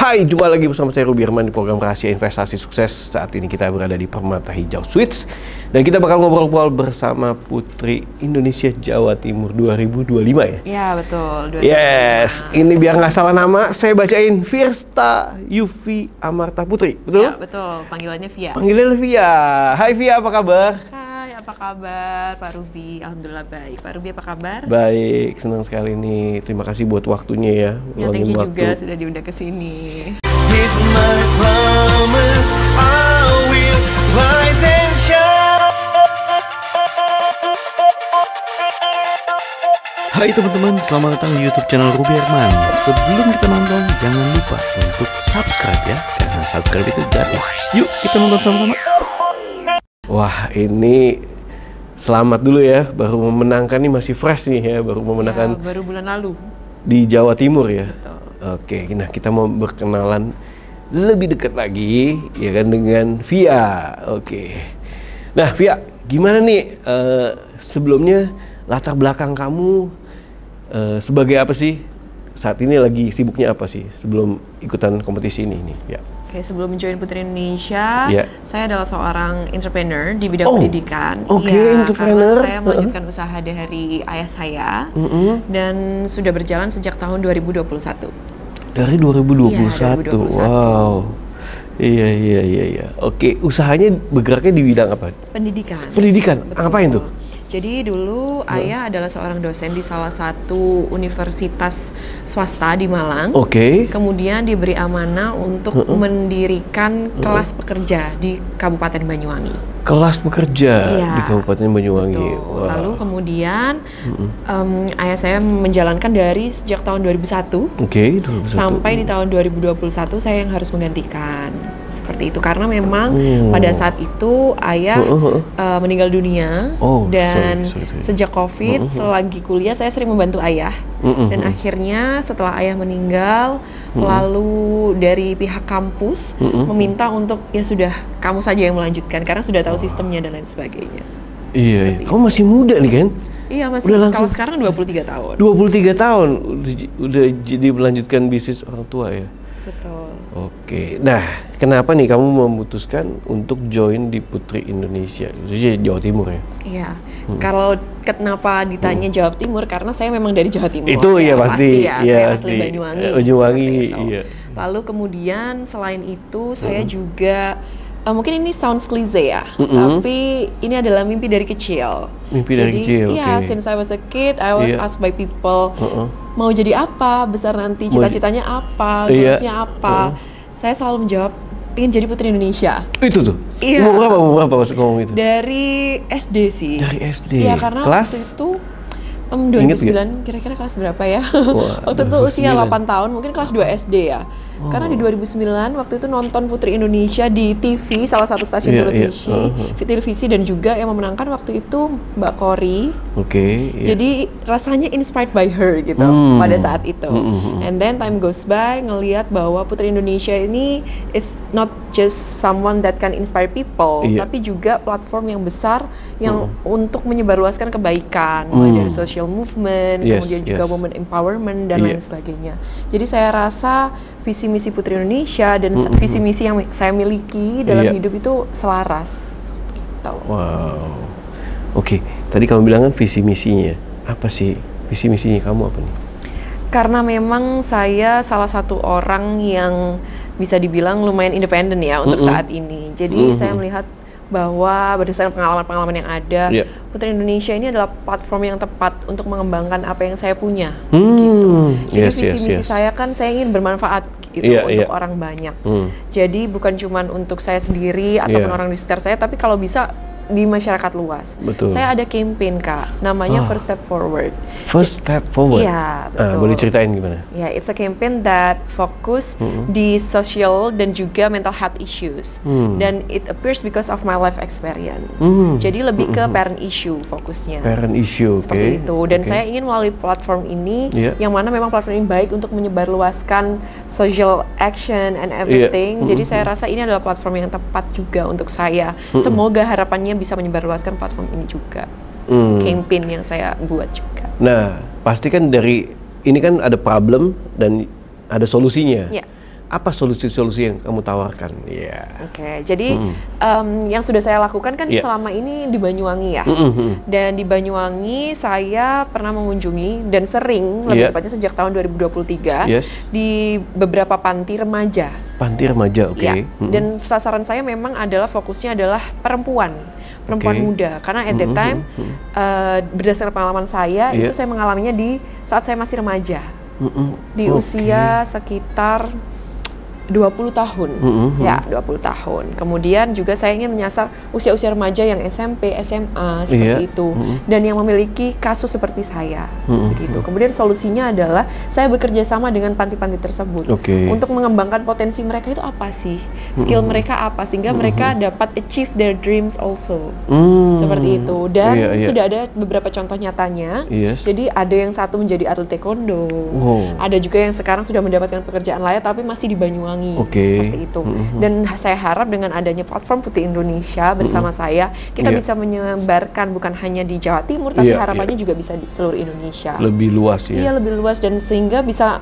Hai, jumpa lagi bersama saya Ruby Herman di program Rahasia Investasi Sukses. Saat ini kita berada di Permata Hijau Suites dan kita bakal ngobrol-ngobrol bersama Putri Indonesia Jawa Timur 2025 ya? Ya betul, 2025. Yes, ini biar nggak salah nama, saya bacain Firsta Yufi Amarta Putri, betul? Ya betul, panggilannya Via. Panggilan Via. Hai Via, apa kabar? Hai, apa kabar Pak Ruby? Alhamdulillah baik. Pak Ruby apa kabar? Baik, senang sekali nih. Terima kasih buat waktunya ya. Ya, thank you juga sudah diundang ke sini. Here's my promise, I will rise and shine. Hai teman-teman, selamat datang di YouTube channel Ruby Herman. Sebelum kita nonton, jangan lupa untuk subscribe ya, karena subscribe itu gratis. Yuk kita nonton sama-sama. Wah, ini selamat dulu ya, baru memenangkan nih, masih fresh nih ya, baru memenangkan Ya, baru bulan lalu. di Jawa Timur ya. Betul. Oke, nah kita mau berkenalan lebih dekat lagi ya kan dengan Via. Oke. Nah, Via, gimana nih sebelumnya latar belakang kamu sebagai apa sih? Saat ini lagi sibuknya apa sih sebelum ikutan kompetisi ini nih? Ya. Oke, sebelum join Putri Indonesia, Ya. saya adalah seorang entrepreneur di bidang pendidikan. Oke, Ya, entrepreneur. karena saya melanjutkan usaha dari ayah saya dan sudah berjalan sejak tahun 2021. Dari 2021. Iya, 2021. Wow. Iya. Oke, usahanya bergeraknya di bidang apa? Pendidikan. Pendidikan. Betul. Ngapain tuh? Jadi dulu ayah adalah seorang dosen di salah satu universitas swasta di Malang. Oke. Kemudian diberi amanah untuk mendirikan kelas pekerja di Kabupaten Banyuwangi. Kelas pekerja Iya. di Kabupaten Banyuwangi. Betul. Wow. Lalu kemudian ayah saya menjalankan dari sejak tahun 2001 Oke, 2021. sampai di tahun 2021 saya yang harus menggantikan. Seperti itu karena memang pada saat itu ayah meninggal dunia dan sorry. sejak Covid selagi kuliah saya sering membantu ayah dan akhirnya setelah ayah meninggal lalu dari pihak kampus meminta untuk ya sudah kamu saja yang melanjutkan karena sudah tahu sistemnya dan lain sebagainya. Iya. Kamu masih muda nih kan? Iya masih. Udah langsung- Kalau sekarang 23 tahun. 23 tahun udah jadi melanjutkan bisnis orang tua ya. Betul. Oke. Nah, kenapa nih kamu memutuskan untuk join di Putri Indonesia? Itu Jawa Timur ya? Iya. Kalau kenapa ditanya Jawa Timur karena saya memang dari Jawa Timur. Itu ya pasti. ya. Iya, Saya pasti. asli Banyuwangi. Banyuwangi, seperti itu. iya. Lalu kemudian selain itu saya juga mungkin ini sounds cliché ya, tapi ini adalah mimpi dari kecil. Mimpi dari kecil, Iya, oke. since I was a kid, I was Iya. asked by people, mau jadi apa besar nanti, cita-citanya apa, Iya. goalsnya apa. Saya selalu menjawab, ingin jadi Putri Indonesia. Itu tuh. Iya. Umur berapa pas ngomong itu? Dari SD sih. Dari SD. Iya, karena Kelas? waktu itu Ingat 2009, kira-kira kelas berapa ya? Wah, waktu itu usia 2009. 8 tahun, mungkin kelas 2 SD ya. Karena di 2009 waktu itu nonton Putri Indonesia di TV, salah satu stasiun Iya, televisi, iya. televisi dan juga yang memenangkan waktu itu Mbak Kori. Oke. Iya. Jadi rasanya inspired by her gitu pada saat itu. And then time goes by, ngelihat bahwa Putri Indonesia ini is not just someone that can inspire people, Iya. tapi juga platform yang besar yang untuk menyebarluaskan kebaikan, mulai dari social movement, Yes, kemudian juga yes. women empowerment dan Iya. lain sebagainya. Jadi saya rasa visi misi Putri Indonesia dan visi misi yang saya miliki dalam Iya. hidup itu selaras. Gitu. Wow. Oke, tadi kamu bilang kan visi misinya. Apa sih visi misinya kamu apa nih? Karena memang saya salah satu orang yang bisa dibilang lumayan independen ya untuk saat ini. Jadi saya melihat bahwa berdasarkan pengalaman-pengalaman yang ada, Iya. Putri Indonesia ini adalah platform yang tepat untuk mengembangkan apa yang saya punya. Gitu. Jadi visi misi saya kan saya ingin bermanfaat gitu Iya, untuk iya. orang banyak. Jadi bukan cuma untuk saya sendiri ataupun Iya. orang di sekitar saya, tapi kalau bisa di masyarakat luas. Betul. Saya ada campaign Kak, namanya First Step Forward. First Step Forward. Iya, betul. Boleh ceritain gimana? Ya, it's a campaign that fokus di social dan juga mental health issues. Dan it appears because of my life experience. Jadi lebih ke parent issue fokusnya. Parent issue, oke. Seperti itu. Dan Oke. saya ingin melalui platform ini, Iya. yang mana memang platform ini baik untuk menyebarluaskan social action and everything. Jadi saya rasa ini adalah platform yang tepat juga untuk saya. Semoga harapannya bisa menyebarluaskan platform ini juga. Campaign yang saya buat juga. Nah, pasti kan dari ini kan ada problem dan ada solusinya. Iya. apa solusi-solusi yang kamu tawarkan? Iya. Oke, jadi yang sudah saya lakukan kan selama ini di Banyuwangi ya. Dan di Banyuwangi saya pernah mengunjungi dan sering, lebih tepatnya sejak tahun 2023, di beberapa panti remaja. Panti remaja, oke. Ya. Dan sasaran saya memang adalah fokusnya adalah perempuan muda. Karena at that time, berdasarkan pengalaman saya, itu saya mengalaminya di saat saya masih remaja. Di usia sekitar 20 tahun, ya 20 tahun. Kemudian juga saya ingin menyasar usia-usia remaja yang SMP, SMA seperti itu, dan yang memiliki kasus seperti saya, begitu. Kemudian solusinya adalah saya bekerja sama dengan panti-panti tersebut untuk mengembangkan potensi mereka itu apa sih, skill mereka apa, sehingga mereka dapat achieve their dreams also, seperti itu. Dan sudah ada beberapa contoh nyatanya. Jadi ada yang satu menjadi atlet taekwondo, ada juga yang sekarang sudah mendapatkan pekerjaan layak tapi masih di Banyuwangi. Seperti itu. Dan saya harap dengan adanya platform Putri Indonesia bersama saya, kita bisa menyebarkan bukan hanya di Jawa Timur, tapi harapannya juga bisa di seluruh Indonesia. Lebih luas ya? Iya, lebih luas, dan sehingga bisa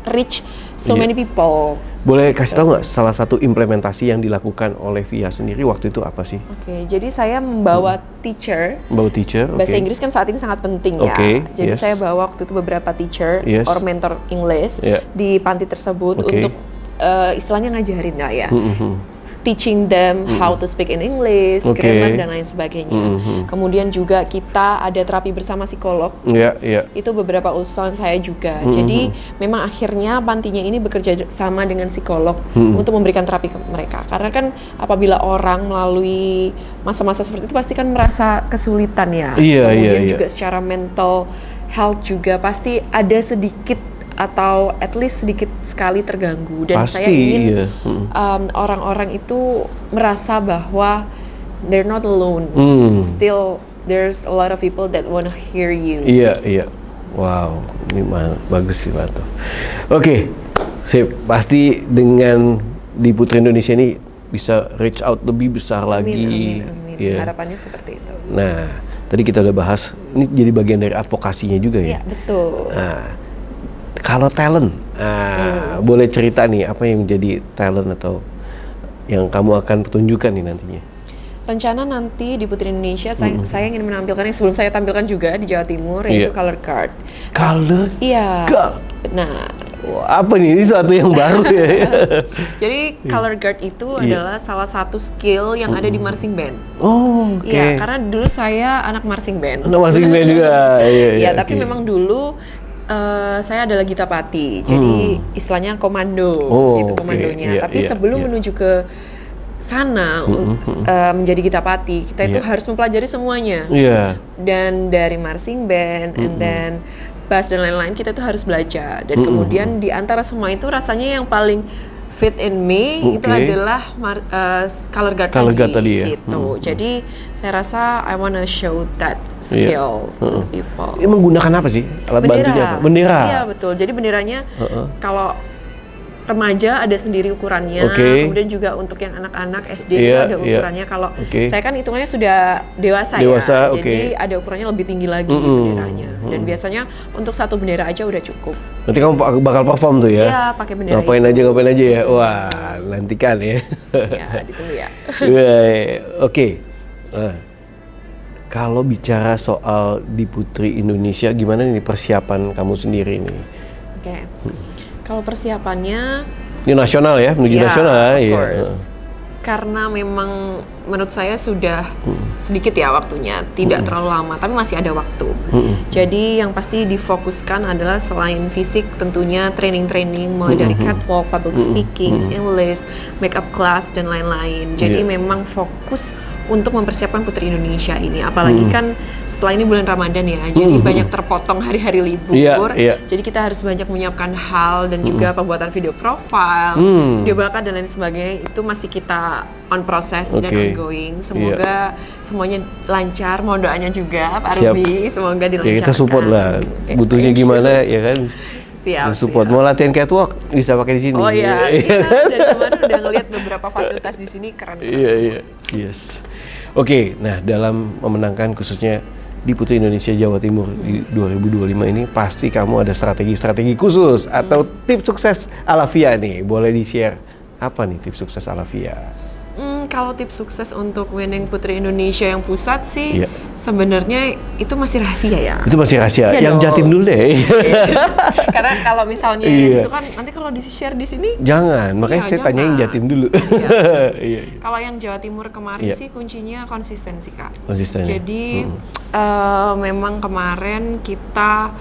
reach so many people. Boleh kasih tahu nggak salah satu implementasi yang dilakukan oleh Via sendiri waktu itu apa sih? Oke, jadi saya membawa teacher. Bahasa Inggris kan saat ini sangat penting ya. Jadi saya bawa waktu itu beberapa teacher or mentor English di panti tersebut untuk istilahnya ngajarin lah ya, teaching them how to speak in English, grammar dan lain sebagainya. Kemudian juga kita ada terapi bersama psikolog. Itu beberapa usulan saya juga. Jadi memang akhirnya pantinya ini bekerja sama dengan psikolog untuk memberikan terapi ke mereka. Karena kan apabila orang melalui masa-masa seperti itu pasti kan merasa kesulitan ya. Kemudian juga secara mental health juga pasti ada sedikit atau at least sedikit sekali terganggu, dan saya ingin orang-orang itu merasa bahwa they're not alone. Still there's a lot of people that wanna hear you. Wow, ini bagus sih, mantap. Oke, sip. Pasti dengan di Putri Indonesia ini bisa reach out lebih besar lagi. Amin. Harapannya seperti itu. Nah, tadi kita udah bahas, ini jadi bagian dari advokasinya juga ya. Iya, betul. Nah, kalau talent, boleh cerita nih apa yang menjadi talent atau yang kamu akan pertunjukkan nih nantinya? Rencana nanti di Putri Indonesia saya ingin menampilkan yang sebelum saya tampilkan juga di Jawa Timur, yaitu color guard. Color? Iya. Nah, apa nih? Ini sesuatu yang baru ya? Jadi color guard itu adalah salah satu skill yang ada di marching band. Iya, karena dulu saya anak marching band. Anak marching band juga. Iya, tapi memang dulu saya adalah Gita Pati, jadi istilahnya komando, gitu komandonya. Tapi sebelum menuju ke sana menjadi Gita Pati, kita itu harus mempelajari semuanya. Dan dari marching band, and then bass dan lain-lain, kita tuh harus belajar. Dan kemudian di antara semua itu rasanya yang paling fit in me itu adalah color guard tadi, gitu. Jadi saya rasa I wanna show that skill to people. Ini menggunakan apa sih alat bantunya? Bendera. Iya betul. Jadi benderanya kalau remaja ada sendiri ukurannya, kemudian juga untuk yang anak-anak SD itu ada ukurannya. Kalau saya kan hitungannya sudah dewasa ya, jadi ada ukurannya lebih tinggi lagi benderanya. Dan biasanya untuk satu bendera aja udah cukup. Nanti kamu bakal perform tuh ya? Iya, pakai bendera. Ngapain aja ya? Wah, nantikan ya. Ya, ditunggu ya. Oke. Nah, kalau bicara soal di Putri Indonesia, gimana nih persiapan kamu sendiri nih? Kalau persiapannya ini nasional ya, menuju nasional ya. Karena memang menurut saya sudah sedikit ya waktunya, tidak terlalu lama, tapi masih ada waktu. Jadi yang pasti difokuskan adalah selain fisik tentunya training mulai dari catwalk, public speaking, English, makeup class dan lain-lain. Jadi memang fokus untuk mempersiapkan Putri Indonesia ini, apalagi kan setelah ini bulan Ramadan ya, jadi banyak terpotong hari-hari libur, jadi kita harus banyak menyiapkan hal dan juga pembuatan video profile, video bakat dan lain sebagainya, itu masih kita on process dan ongoing. Semoga semuanya lancar, mohon doanya juga Pak Ruby, semoga dilancarkan. Ya kita support lah, butuhnya gimana ya kan? Support. Mau latihan catwalk bisa pakai di sini. Oh iya, kita dari kemarin udah ngeliat beberapa fasilitas di sini keren. Yes. Oke, nah dalam memenangkan khususnya di Putri Indonesia Jawa Timur di 2025 ini pasti kamu ada strategi-strategi khusus atau tips sukses ala Via nih. Boleh di-share apa nih tips sukses ala Via? Kalau tips sukses untuk winning Putri Indonesia yang pusat sih sebenarnya itu masih rahasia ya. Itu masih rahasia. Iya yang dong. Jatim dulu deh. Karena kalau misalnya itu kan nanti kalau di-share di sini Jangan, makanya saya jangan. tanyain Jatim dulu. Iya. Kalau yang Jawa Timur kemarin sih kuncinya konsistensi, Kak. Konsisten. Jadi memang kemarin kita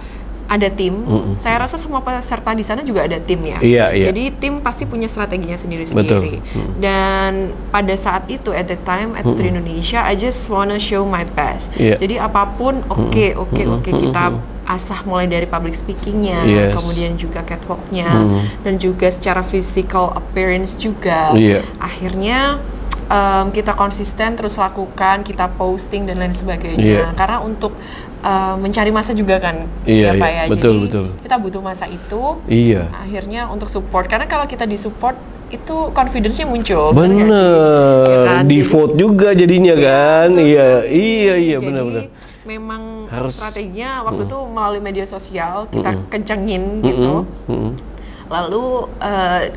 ada tim. Saya rasa semua peserta di sana juga ada tim ya. Iya. Jadi tim pasti punya strateginya sendiri-sendiri. Dan pada saat itu at the time at Putri Indonesia, I just wanna show my best. Jadi apapun oke, kita asah mulai dari public speakingnya, kemudian juga catwalknya, dan juga secara physical appearance juga. Akhirnya kita konsisten terus lakukan, kita posting dan lain sebagainya. Karena untuk mencari masa juga kan, Pak ya. Betul. Jadi kita butuh masa itu. Akhirnya untuk support, karena kalau kita disupport itu confidence-nya muncul. Bener. Di vote juga jadinya kan. Iya, benar. Memang harus strateginya waktu itu melalui media sosial kita kencengin gitu. Lalu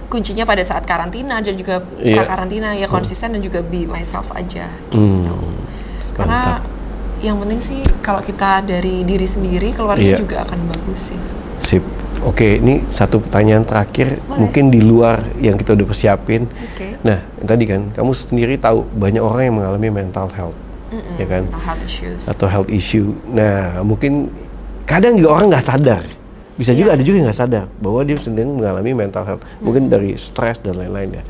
kuncinya pada saat karantina dan juga pra-karantina ya konsisten dan juga be myself aja gitu. Karena yang penting sih kalau kita dari diri sendiri, keluarnya juga akan bagus sih. Sip. Oke, ini satu pertanyaan terakhir. Boleh. Mungkin di luar yang kita udah persiapin. Oke. Nah, tadi kan kamu sendiri tahu banyak orang yang mengalami mental health, ya kan? Mental health issues. Atau health issue. Nah, mungkin kadang juga orang nggak sadar. Bisa juga ada juga yang nggak sadar bahwa dia sedang mengalami mental health. Mungkin dari stres dan lain-lain ya.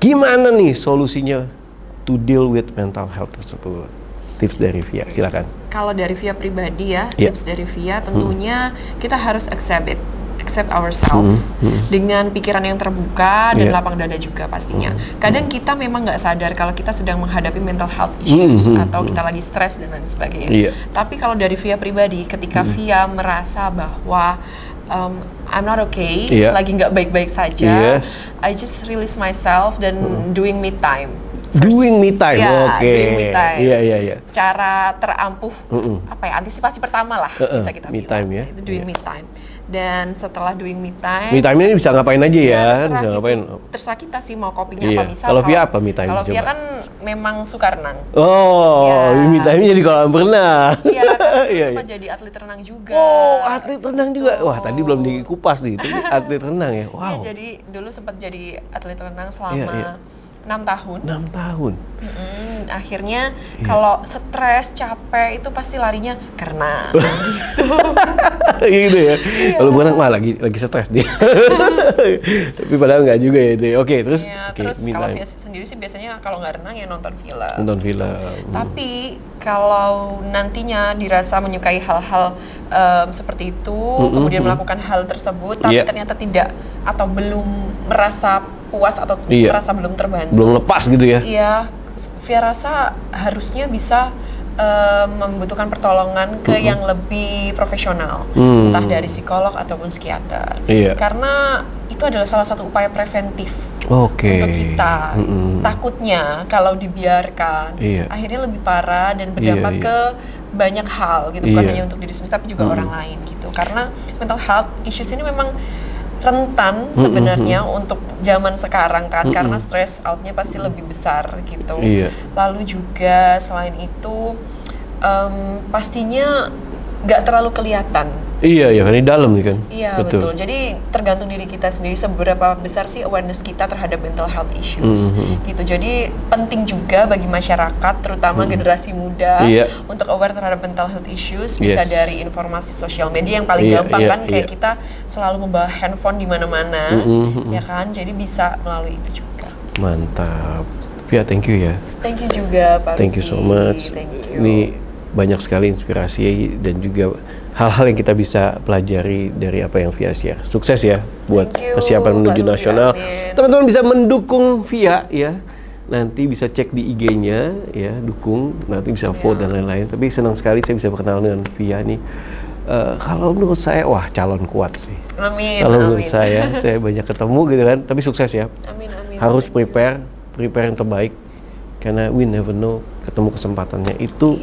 Gimana nih solusinya to deal with mental health tersebut? Tips dari Via, silakan. Kalau dari Via pribadi ya, tips dari Via tentunya kita harus accept ourselves dengan pikiran yang terbuka dan lapang dada juga pastinya. Kadang kita memang nggak sadar kalau kita sedang menghadapi mental health issues atau kita lagi stres dan lain sebagainya. Tapi kalau dari Via pribadi, ketika Via merasa bahwa I'm not okay, lagi nggak baik-baik saja, I just release myself dan doing me time. Doing me time, doing me time. Iya. Cara terampuh, apa ya, antisipasi pertama lah bisa kita me bilang. time ya. Itu doing me time. Dan setelah doing me time, ini bisa ngapain aja ya? Bisa ngapain? Terserah kita sih mau kopinya apa. Misal kalau Via apa me time? Kalau Via kan memang suka renang. Me time jadi kolam renang. Iya, sempat jadi atlet renang juga. Atlet renang juga. Wah, tadi belum dikupas nih. Itu atlet renang ya. Wow. Iya, jadi dulu sempat jadi atlet renang selama 6 tahun. 6 tahun. Akhirnya kalau stres, capek itu pasti larinya karena gitu ya. Kalau berenang lagi stres dia. Tapi padahal nggak juga ya itu. Oke, terus terus kalau sendiri sih biasanya kalau nggak renang ya nonton film. Tapi kalau nantinya dirasa menyukai hal-hal seperti itu, kemudian melakukan hal tersebut tapi ternyata tidak atau belum merasa puas atau merasa belum terbantu, belum lepas gitu ya. Iya, Via rasa harusnya bisa membutuhkan pertolongan ke yang lebih profesional, entah dari psikolog ataupun psikiater. Karena itu adalah salah satu upaya preventif untuk kita. Takutnya kalau dibiarkan, akhirnya lebih parah dan berdampak ke banyak hal gitu, bukan hanya untuk diri sendiri tapi juga orang lain gitu. Karena mental health issues ini memang rentan sebenarnya untuk zaman sekarang kan, karena stress out-nya pasti lebih besar gitu. Lalu juga selain itu pastinya nggak terlalu kelihatan. Iya, kan di dalam nih kan. Iya, betul. Jadi tergantung diri kita sendiri seberapa besar sih awareness kita terhadap mental health issues gitu. Jadi penting juga bagi masyarakat, terutama generasi muda, untuk aware terhadap mental health issues. Bisa dari informasi sosial media yang paling gampang kan, kayak kita selalu membawa handphone di mana-mana, ya kan. Jadi bisa melalui itu juga. Mantap. Via, thank you ya. Thank you juga Pak. Thank you so much. Thank you. Ini banyak sekali inspirasi dan juga hal-hal yang kita bisa pelajari dari apa yang Via share. Sukses ya buat persiapan menuju nasional. Teman-teman bisa mendukung Via ya. Nanti bisa cek di IG-nya ya, dukung, nanti bisa vote dan lain-lain. Tapi senang sekali saya bisa berkenalan dengan Via nih. Kalau menurut saya, wah, calon kuat sih. Amin. Kalau menurut saya banyak ketemu gitu kan, tapi sukses ya. Amin. Harus prepare yang terbaik, karena we never know ketemu kesempatannya itu.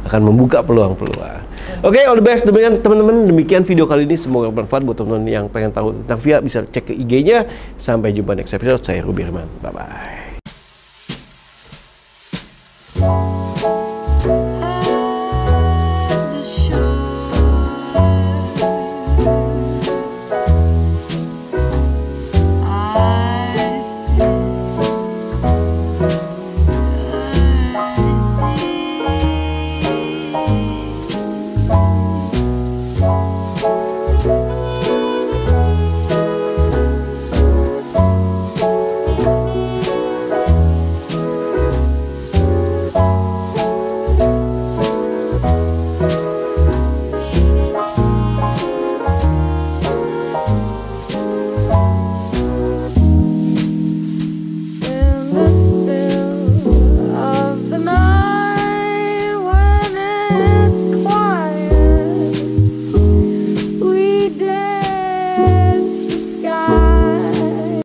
akan membuka peluang-peluang. Oke, all the best. Demikian teman-teman, demikian video kali ini, semoga bermanfaat buat teman-teman yang pengen tahu tentang VIA, bisa cek ke IG-nya. Sampai jumpa next episode. Saya Ruby Herman. Bye bye.